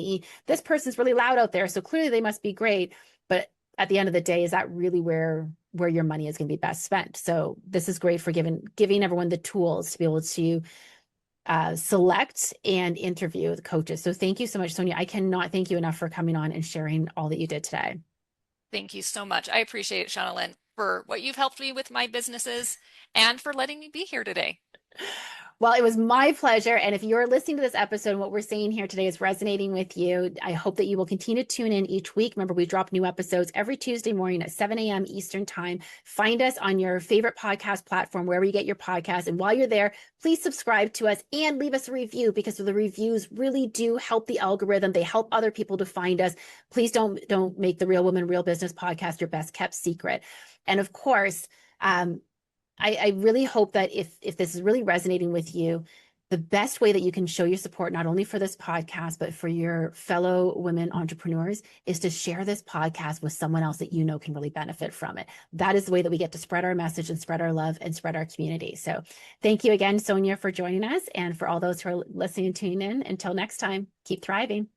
this person's really loud out there, so clearly they must be great. But at the end of the day, is that really where your money is going to be best spent? So this is great for giving everyone the tools to be able to select and interview the coaches. So thank you so much, Sonia. I cannot thank you enough for coming on and sharing all that you did today.
Thank you so much. I appreciate it, Shauna Lynn, for what you've helped me with my businesses and for letting me be here today.
Well, it was my pleasure. And if you're listening to this episode and what we're saying here today is resonating with you, I hope that you will continue to tune in each week. Remember, we drop new episodes every Tuesday morning at 7 a.m. Eastern Time. Find us on your favorite podcast platform, wherever you get your podcast. And while you're there, please subscribe to us and leave us a review, because the reviews really do help the algorithm. They help other people to find us. Please don't make the Real Woman, Real Business podcast your best kept secret. And of course, I really hope that if this is really resonating with you, the best way that you can show your support, not only for this podcast, but for your fellow women entrepreneurs, is to share this podcast with someone else that you know can really benefit from it. That is the way that we get to spread our message and spread our love and spread our community. So thank you again, Sonia, for joining us. And for all those who are listening and tuning in, until next time, keep thriving.